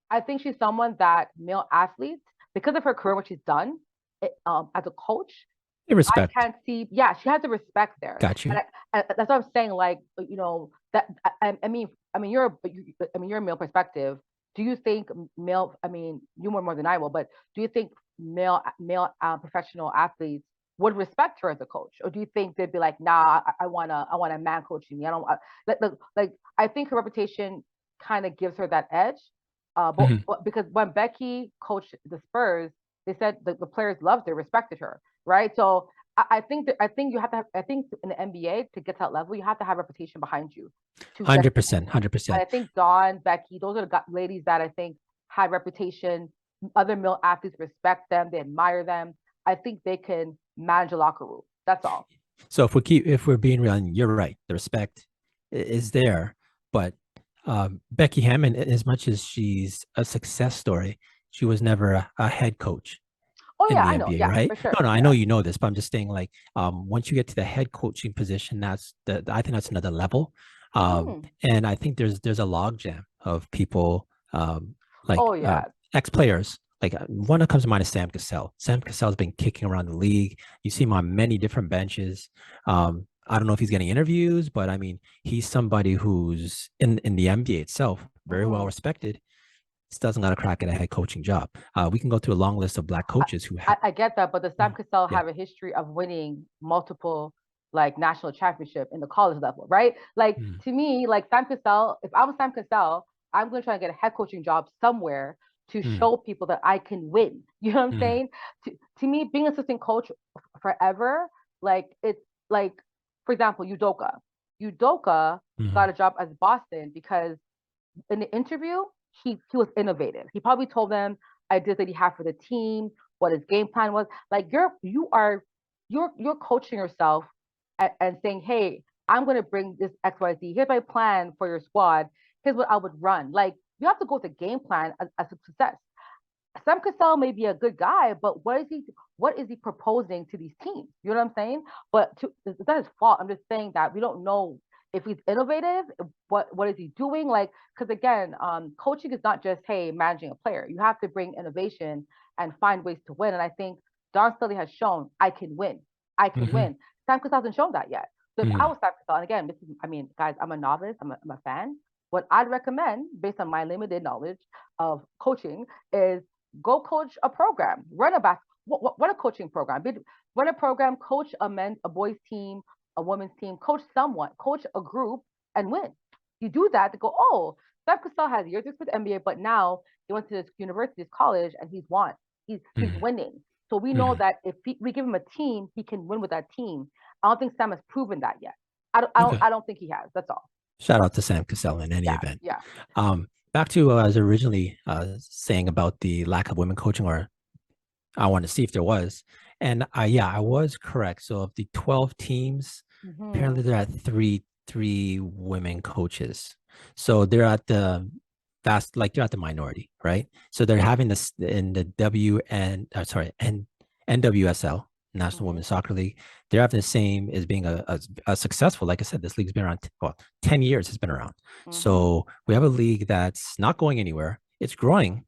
I think she's someone that male athletes, because of her career, what she's done as a coach, Hey, I respect. can't see. Yeah, she has the respect there, Got you. that's what I'm saying. Like, that. I mean, you're a male perspective. Do you think male? I mean, you more than I will, but do you think male professional athletes would respect her as a coach, or do you think they'd be like, nah, I want a man coaching me. I don't like. I think her reputation kind of gives her that edge. Mhm. But because when Becky coached the Spurs, they said the players loved her, respected her, right? So I think you have to have, I think in the NBA to get to that level, you have to have reputation behind you to get to that 100%. level. And 100%. I think Dawn, Becky, those are the ladies that I think had reputation. Other male athletes respect them, they admire them. I think they can manage a locker room. That's all. So if we're being real, and you're right, the respect is there, but Becky Hammond, as much as she's a success story, she was never a head coach Oh in yeah, the I know. NBA, Yeah, right? for sure. No, I Yeah. know you know this, but I'm just saying, like, once you get to the head coaching position, I think that's another level. Mm. And I think there's a logjam of people, like Oh yeah. ex players. Like one that comes to mind is Sam Cassell. Sam Cassell's been kicking around the league. You see him on many different benches. I don't know if he's getting interviews, but I mean, he's somebody who's in the NBA itself, very well Hmm. respected, still doesn't got a crack at a head coaching job. We can go through a long list of black I, coaches who I get that, but does Sam Cassell yeah. have a history of winning multiple like national championship in the college level, right? Like Mm, to me, like Sam Cassell, if I was Sam Cassell, I'm gonna try to get a head coaching job somewhere to mm, show people that I can win. You know what I'm mm, saying? To me, being assistant coach forever, like it's like, for example, Udoka. Udoka mm, got a job as Boston because in the interview, he was innovative. He probably told them ideas that he had for the team, what his game plan was. Like you're coaching yourself and saying, hey, I'm gonna bring this XYZ. Here's my plan for your squad. Here's what I would run. Like you have to go with a game plan as a success. Sam Cassell may be a good guy, but what is he proposing to these teams? You know what I'm saying? But it's not his fault. I'm just saying that we don't know if he's innovative. What is he doing? Like, because again, coaching is not just hey managing a player. You have to bring innovation and find ways to win. And I think Don Sully has shown I can win. I can mm, win. Sam Cassell hasn't shown that yet. So if I mm, was Sam Cassell, and again, I mean, guys, I'm a novice. I'm a fan. What I'd recommend, based on my limited knowledge of coaching, is go coach a program, run a what a coaching program, run a program, coach a boys team, a women's team, coach someone, coach a group, and win. You do that to go, oh, Steph Cassell has years with NBA, but now he went to this university, this college, and he's won. He's mm, winning. So we know mm. that if we give him a team, he can win with that team. I don't think Sam has proven that yet. I don't I don't Okay. I don't think he has. That's all. Shout out to Sam Cassell in any Yeah, event. yeah. Back to what I was originally saying about the lack of women coaching, or I wanted to see if there was. And yeah, I was correct. So of the 12 teams, Mm-hmm. apparently they're at three women coaches. So they're at the they're at the minority, right? So they're having this in the NWSL, National Mm-hmm. Women's Soccer League. They're having the same as being a successful, like I said, this league's been around, 10 years it's been around. Mm-hmm. So we have a league that's not going anywhere. It's growing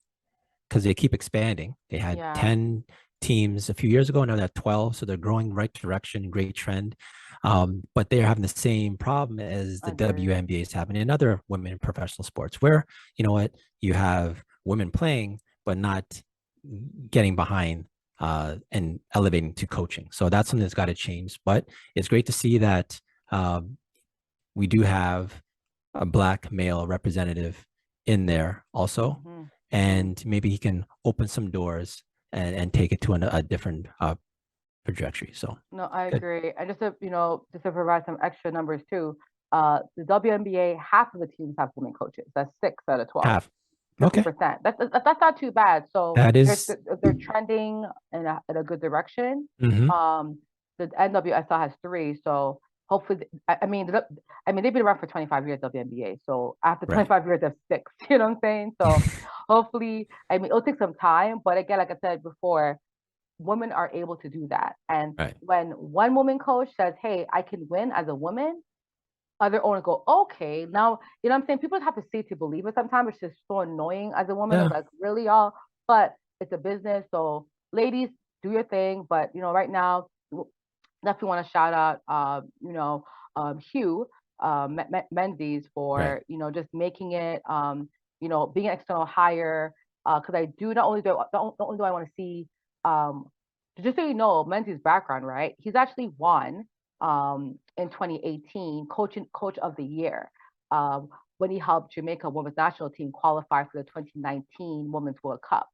because they keep expanding. They had Yeah, 10 teams a few years ago, now they're 12. So they're growing right direction, great trend. But they're having the same problem as I the agree. WNBA is having in other women in professional sports, where, you know what, you have women playing, but not getting behind and elevating to coaching. So that's something that's got to change. But it's great to see that we do have a black male representative in there also, Mm-hmm. Mm-hmm. and maybe he can open some doors and take it to a different trajectory. So No, I good. agree. And just to provide some extra numbers too, the WNBA, half of the teams have women coaches. That's 6 out of 12, Half. fifty Okay. percent. That's not too bad. So That they're is. they're trending in a good direction. Mm-hmm. Um, the NWSL has three, so hopefully, I mean they've been around for 25 years WNBA. So after Right. 25 years, they have six. You know what I'm saying? So hopefully, I mean it'll take some time, but again, like I said before, women are able to do that. And Right. when one woman coach says, hey, I can win as a woman, other owners go, okay, now, you know what I'm saying? People have to see to believe it sometimes. It's just so annoying as a woman. It's Yeah. like, really, y'all? But it's a business. So, ladies, do your thing. But, right now, definitely want to shout out, Hugh Menzies Right. for, just making it, being an external hire. Because I do not only do I want to see, um, just so you know, Menzies' background, right? He's actually won in 2018 coach of the year when he helped Jamaica women's national team qualify for the 2019 Women's World Cup.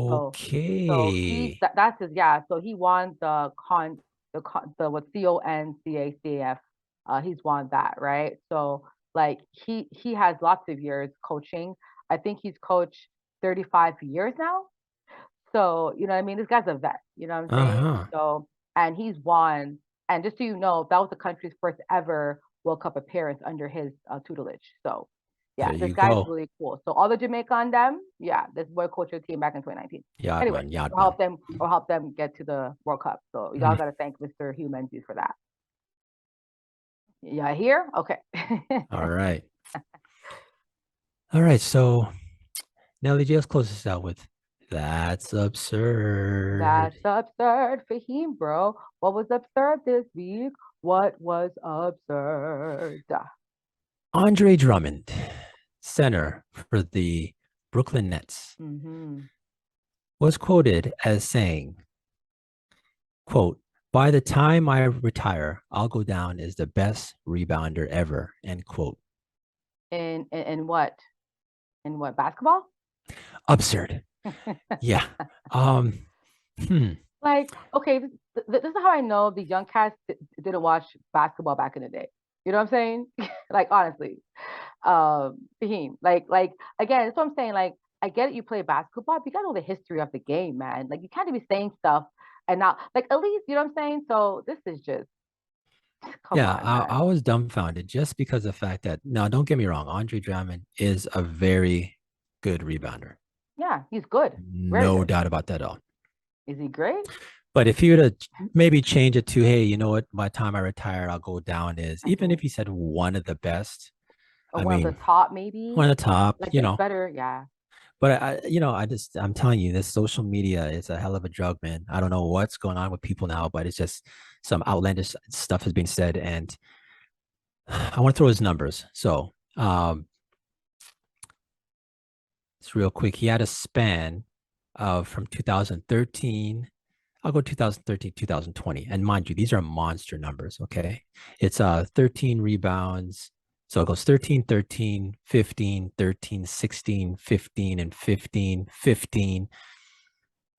So Okay. that's his, yeah. So he won the what CONCACAF. He's won that, right? So like he has lots of years coaching. I think he's coached 35 years now. So you know what I mean, this guy's a vet. You know what I'm saying? Uh-huh. So and he's won. And just so you know, that was the country's first ever World Cup appearance under his tutelage. So Yeah, There this you guy's go. really cool. So all the Jamaica on them, yeah, this boy coached the team back in 2019. Anyway, Yard or man. help them get to the World Cup. So y'all gotta thank Mr. Hugh Menzies for that. Yeah, here? Okay. All right. All right. So Nelly J, let's close this out with that's absurd. That's absurd. Faheem, bro. What was absurd this week? What was absurd? Andre Drummond, center for the Brooklyn Nets, Mm-hmm. was quoted as saying, quote, by the time I retire, I'll go down as the best rebounder ever, end quote. In what? In what? Basketball? Absurd. Yeah. Um, hmm. Like, okay, this is how I know the young cats didn't watch basketball back in the day. You know what I'm saying? Like, honestly, Faheem, like again, that's what I'm saying. Like, I get it, you play basketball, but you gotta know the history of the game, man. Like, you can't be saying stuff and not like at least, you know what I'm saying? So this is just come Yeah, on, I man. was dumbfounded just because of the fact that, now, don't get me wrong, Andre Drummond is a very good rebounder. Yeah, he's good, very No good. doubt about that at all. Is he great? But if you were to maybe change it to, hey, you know what, by the time I retire, I'll go down is, even if Mm-hmm. you said one of the best, Or I one of the mean, top, maybe. one of the top, Like it's better, yeah. But I'm telling you, this social media is a hell of a drug, man. I don't know what's going on with people now, but it's just some outlandish stuff has been said. And I want to throw his numbers. So, it's real quick. He had a span of from 2013. I'll go 2013, 2020. And mind you, these are monster numbers. Okay. It's 13 rebounds. So it goes 13, 13, 15, 13, 16, 15, and 15, 15.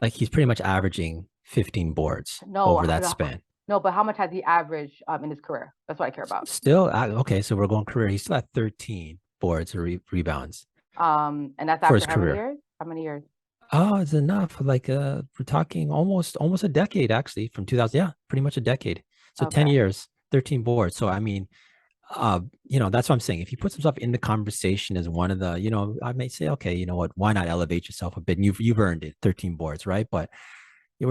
Like he's pretty much averaging 15 boards No, over that span. no, but how much has he averaged in his career? That's what I care about. Still, okay, so we're going career. He's still at 13 boards or rebounds And that's for his after how many career. years? How many years? Oh, it's enough. Like we're talking almost a decade actually from 2000. Yeah, pretty much a decade. So 10 Okay. years, 13 boards. So I mean, that's what I'm saying. If he puts himself in the conversation as one of the, I may say, okay, you know what, why not elevate yourself a bit? And you've earned it, 13 boards, right? But I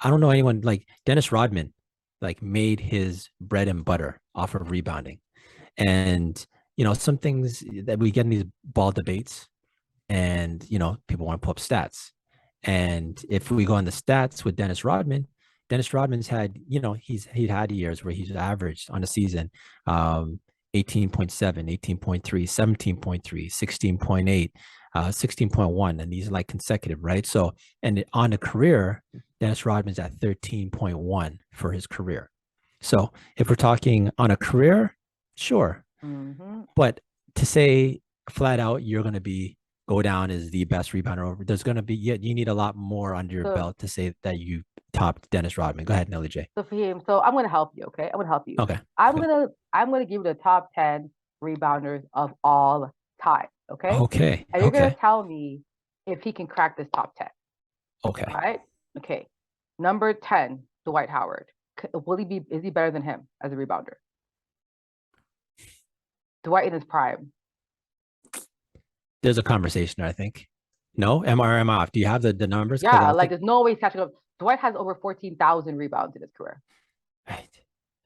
don't know anyone like Dennis Rodman, like made his bread and butter off of rebounding. And, some things that we get in these ball debates and, people want to pull up stats. And if we go on the stats with Dennis Rodman's had, he'd had years where he's averaged on a season 18.7, 18.3, 17.3, 16.8, 16.1, and these are like consecutive, right? So, and on a career, Dennis Rodman's at 13.1 for his career. So if we're talking on a career, sure. Mm-hmm. But to say flat out, you're going to go down as the best rebounder over, there's going to be, you need a lot more under your belt to say that you topped Dennis Rodman. Go ahead, Nelly J. So for him, so I'm gonna help you, okay? I'm gonna help you. Okay. I'm gonna give you the top 10 rebounders of all time, okay? Okay. And you're gonna tell me if he can crack this top 10. Okay. All right. Okay. Number 10, Dwight Howard. Is he better than him as a rebounder? Dwight in his prime. There's a conversation, I think. No? Am I off? Do you have the numbers? Yeah, like there's no way he's catching up. Dwight has over 14,000 rebounds in his career. Right.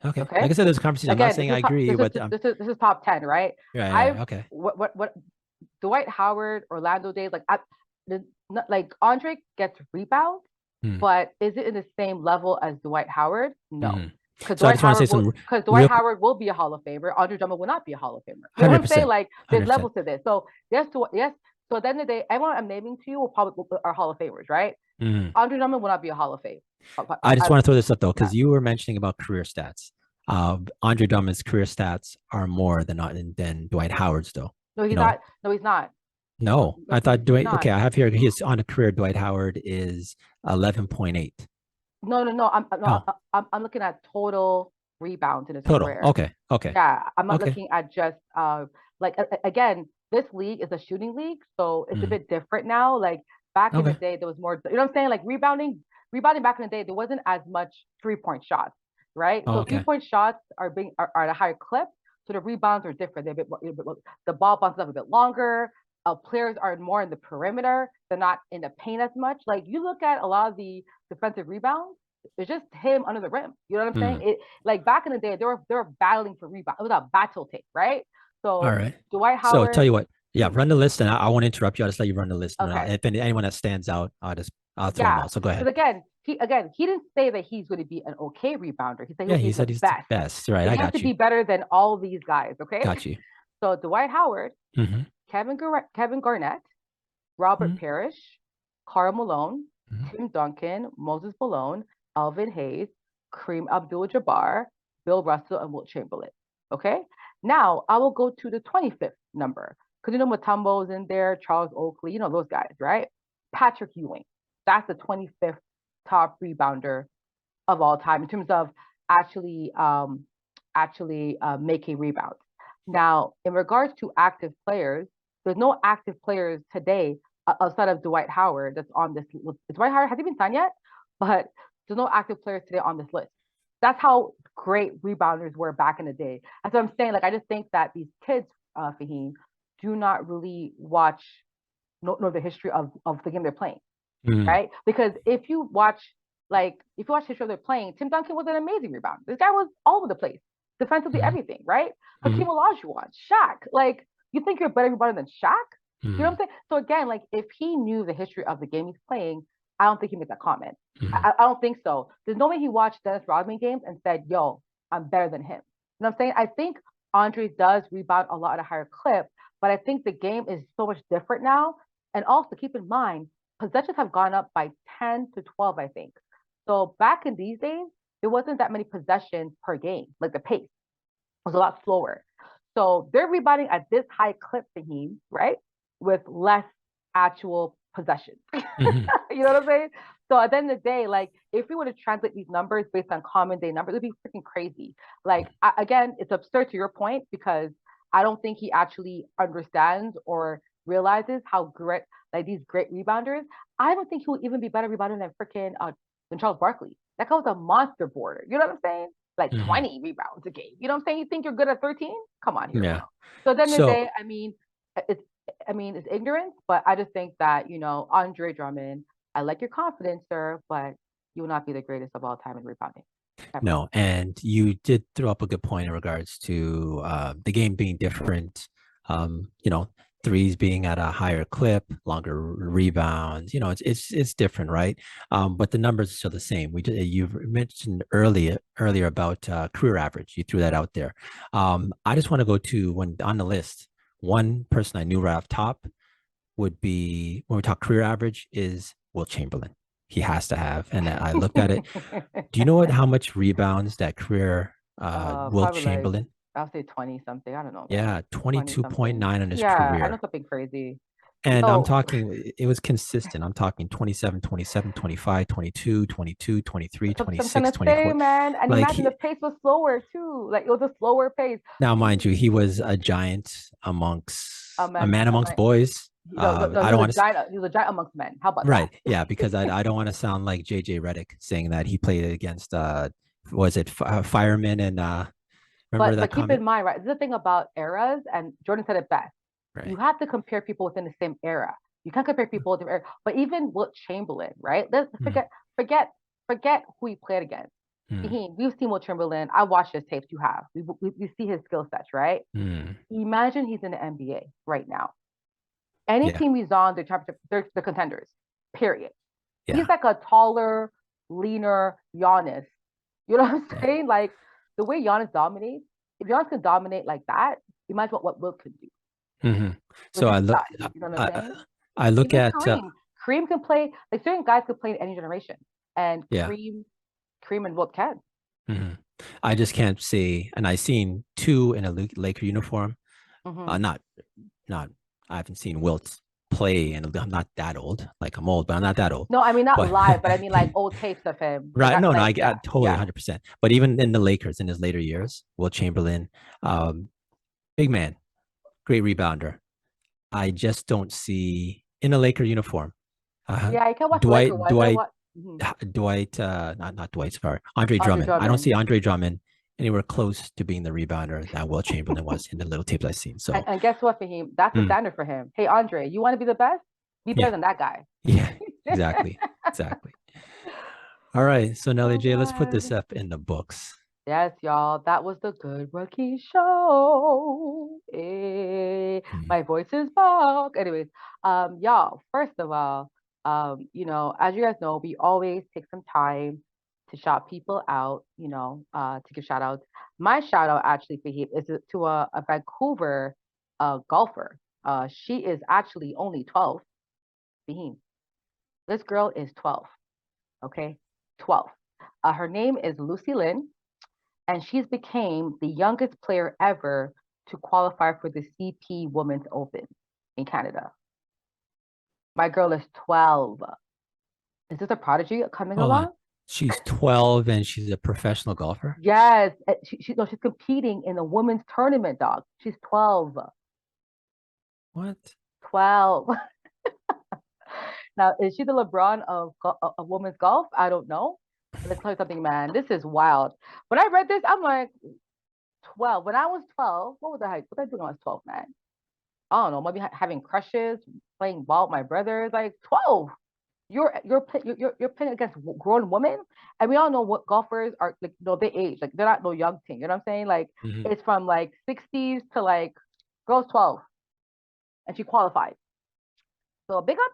Okay. Okay. Like I said, there's a conversation. I'm not saying I agree, but this is top 10, right? yeah, okay. What Dwight Howard, Orlando days, like Andre gets rebounds, but is it in the same level as Dwight Howard? No. Because So Dwight Howard will be a Hall of Famer. Andre Drummond will not be a Hall of Famer. You know what I'm saying? Like there's 100%. levels to this. So yes. So at the end of the day, everyone I'm naming to you will probably are Hall of Famers, right? Andre Drummond will not be a Hall of Fame. I just want to throw this up though, because you were mentioning about career stats. Andre Drummond's career stats are more than Dwight Howard's though. No, he's not. No, he's not. No, I thought Dwight. Okay, I have here. He's on a career. Dwight Howard is 11.8. No. I'm looking at total rebounds in his career. Okay. Yeah, I'm not looking at just again. This league is a shooting league, so it's a bit different now. Like back in the day, there was more. You know what I'm saying? Like rebounding back in the day, there wasn't as much 3-point shots, right? So 3-point shots are at a higher clip. So the rebounds are different. They're a bit the ball bounces up a bit longer. Players are more in the perimeter. They're not in the paint as much. Like you look at a lot of the defensive rebounds, it's just him under the rim. You know what I'm saying? It like back in the day, they were battling for rebound. It was a battle tape, right? All So right. Dwight So tell Howard. you what, yeah, Mhm. run the list, and I won't interrupt you. I'll just let you run the list, and Okay. if anyone that stands out, I'll throw them Yeah. out. So go ahead. Because he didn't say that he's going to be an okay rebounder. He said Yeah, he'll be he the said he's the best. best. Right. So I he has to got you. be better than all these guys. Okay. Got you. So Dwight Howard, Mm-hmm. Kevin Garnett, Robert Mm-hmm. Parrish, Karl Malone, Mm-hmm. Tim Duncan, Moses Malone, Alvin Hayes, Kareem Abdul-Jabbar, Bill Russell, and Wilt Chamberlain. Okay. Now I will go to the 25th number because Mutombo's in there, Charles Oakley, those guys, right? Patrick Ewing. That's the 25th top rebounder of all time in terms of actually making rebounds. Now, in regards to active players, there's no active players today outside of Dwight Howard that's on this list. Dwight Howard has he been signed yet? But there's no active players today on this list. That's how great rebounders were back in the day. That's what I'm saying. Like I just think that these kids, Faheem, do not really know the history of the game they're playing, Mm-hmm. right? Because if you watch history of their playing, Tim Duncan was an amazing rebounder. This guy was all over the place, defensively, everything, right? Mm-hmm. Hakeem Olajuwon, Shaq. Like you think you're a better rebounder than Shaq? You know what Mm-hmm. I'm saying? So again, like if he knew the history of the game he's playing, I don't think he made that comment. Mm-hmm. I don't think so. There's no way he watched Dennis Rodman games and said, "Yo, I'm better than him." You know what I'm saying? I think Andre does rebound a lot at a higher clip, but I think the game is so much different now. And also keep in mind, possessions have gone up by 10 to 12, I think. So back in these days, there wasn't that many possessions per game. Like the pace was a lot slower. So they're rebounding at this high clip, Fahim, right? With less actual possessions. Mm-hmm. You know what I'm saying? So at the end of the day, like if we were to translate these numbers based on common day numbers, it'd be freaking crazy. Like again, it's absurd to your point because I don't think he actually understands or realizes how great like these great rebounders. I don't think he will even be better rebounder than Charles Barkley. That guy was a monster boarder. You know what I'm saying? Like Mm-hmm. 20 rebounds a game. You know what I'm saying? You think you're good at 13? Come on here, bro. Yeah. So at the end of the So day, it's it's ignorance, but I just think that, Andre Drummond, I like your confidence, sir, but you will not be the greatest of all time in rebounding. Ever. no, and you did throw up a good point in regards to the game being different. You know, threes being at a higher clip, longer rebounds. You know, it's different, right? But the numbers are still the same. You mentioned earlier about career average. You threw that out there. I just want to go to when on the list. One person I knew right off top would be when we talk career average is Will Chamberlain. He has to have, and I looked at it. Do you know how much rebounds that career Will Probably like Chamberlain? I'll say 20 something. I don't know, man. Yeah, 20 something. 22.9 on his Yeah, I know career. something crazy. And I'm So talking, it was consistent. I'm talking 27, 27, 25, 22, 22, 23, that's what I'm 26, trying to 24. say, man. And Like imagine the pace was slower too. Like it was a slower pace. now, He, mind you, he was a giant amongst a man a amongst man, boys. no, I he don't was a want to, giant. He was a giant amongst men. How about that? right. Yeah, because I don't want to sound like JJ Redick saying that he played against, was it Fireman and, remember But that keep comment? in mind, right? This is the thing about eras, and Jordan said it best. You Right. have to compare people within the same era. You can't compare people with different era. But even Wilt Chamberlain, right? Let's Mm, forget, forget who he played against. mm, We've seen Wilt Chamberlain. I watched his tapes. You have. We see his skill sets, right? mm. Imagine he's in the NBA right now. Any Yeah. team he's on, they're the contenders. Period. He's Yeah. like a taller, leaner Giannis. You know what I'm Yeah. saying? Like the way Giannis dominates, if Giannis can dominate like that, imagine what Wilt could do Hmm. with So his size. You know what I'm saying? I look Even at Kareem. Kareem can play like certain guys could play in any generation. And yeah. Kareem and Wilt can. Hmm. I just can't see, and I've seen two in a Laker uniform. Mm-hmm. Not not I haven't seen Wilt play, and I'm not that old. Like I'm old, but I'm not that old. No, I mean not But live, but I mean like old tapes of him. right, no, no, Like I yeah, totally yeah. 100%. But even in the Lakers in his later years, Will Chamberlain, um, big man, great rebounder. I just don't see in a Laker uniform. Yeah, you can watch Laker Dwight, ones. I Dwight, watch Dwight, not Dwight, sorry, Andre Andre Drummond. I don't Drummond. see Andre Drummond anywhere close to being the rebounder that Will Chamberlain was in the little tapes I've seen. So, And guess what, Faheem? That's the standard for him. Hey, Andre, you want to be the best? Be better yeah, than that guy. yeah, exactly, exactly. All right, so Nelly Oh J, let's put this God. up in the books. Yes, y'all. That was the Good Rookie Show. Hmm. My voice is back. Anyways, y'all, first of all, as you guys know, we always take some time to shout people out, to give shout outs. My shout out actually for him is to a Vancouver golfer. She is actually only 12. Fahim. This girl is 12. Okay. 12. Her name is Lucy Lynn, and she's became the youngest player ever to qualify for the CP Women's Open in Canada. My girl is 12. Is this a prodigy coming Hold on. along? She's 12 and she's a professional golfer. Yes. No, she's competing in a women's tournament, dog. She's 12. What? 12. Now, is she the LeBron of women's golf? I don't know. But let's tell you something, man. This is wild. When I read this, I'm like, 12. When I was 12, what was I doing when I was 12, man? I don't know, maybe having crushes, playing ball with my brothers, like 12. You're playing against grown women, and we all know what golfers are like. No, they age like they're not no young thing. You know what I'm saying? Like Mhm. it's from like 60s to like girls 12, and she qualified. So big up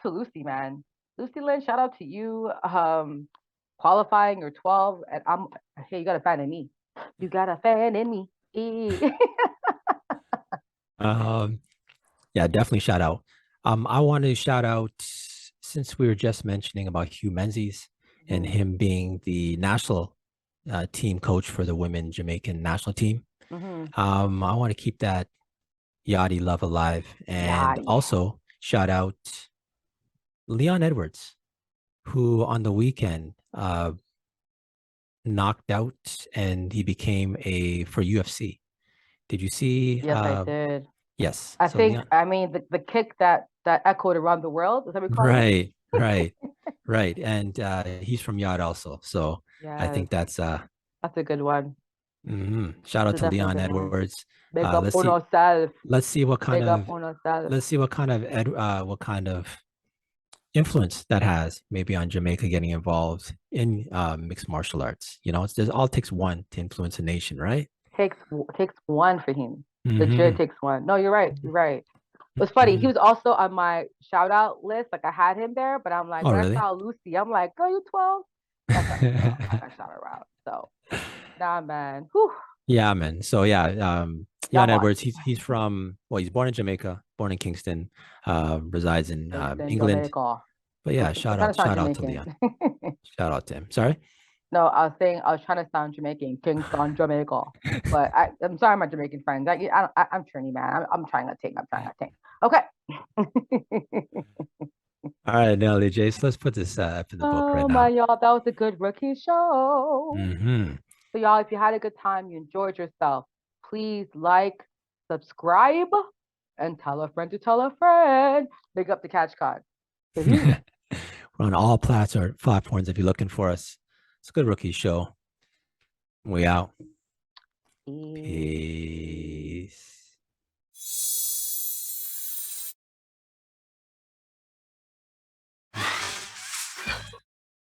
to Lucy, man. Lucy Lynn, shout out to you. Qualifying, you're 12, and I'm hey, you got a fan in me. You got a fan in me. Um, yeah, definitely shout out. I want to shout out since we were just mentioning about Hugh Menzies and Mm-hmm. him being the national team coach for the women Jamaican national team. Mm-hmm. I want to keep that Yachty love alive and Yachty. also shout out Leon Edwards, who on the weekend knocked out and he became a for UFC. Did you see? Yes, I did. Yes. I So think, Leon, I mean, the kick that echoed around the world, is that what we call it? right, right, right. And he's from Yacht also. So I Yes, think that's that's a good one. shout out That's a to definitely Leon good one. Edwards. Big up Let's on see ourselves. let's see what kind Big up of on ourselves. what kind of influence that has maybe on Jamaica getting involved in mixed martial arts. You know, there's all takes one to influence a nation, right? Takes one for him. Legit Mm-hmm. takes one. No, you're right. You're right. It was funny. He Mm-hmm. was also on my shout out list. Like I had him there, but I'm like, Oh, when I really? saw Lucy, I'm like, girl, you 12? That's not my girl. I got shout her out. So nah, man. Whew. Yeah, man. So yeah, Y'all Jan hot. Edwards, he's from well, he's born in Jamaica, born in Kingston, resides in Kingston, England. Jamaica. But yeah, I'm trying to sound shout out to Jamaican. Leon. Shout out to him. Sorry. No, I was saying I was trying to sound Jamaican, Kingston, Jamaica. But I'm sorry, my Jamaican friends. I'm Trini, man. I'm trying to think. I'm trying to think. Okay. All right, Nelly J. So let's put this up in the book right Oh my now. y'all, that was a good rookie show. Mm-hmm. So y'all, if you had a good time, you enjoyed yourself, please like, subscribe, and tell a friend to tell a friend. Big up the catch card. We're on all platforms if you're looking for us. It's a good rookie show. We out. Peace. Peace.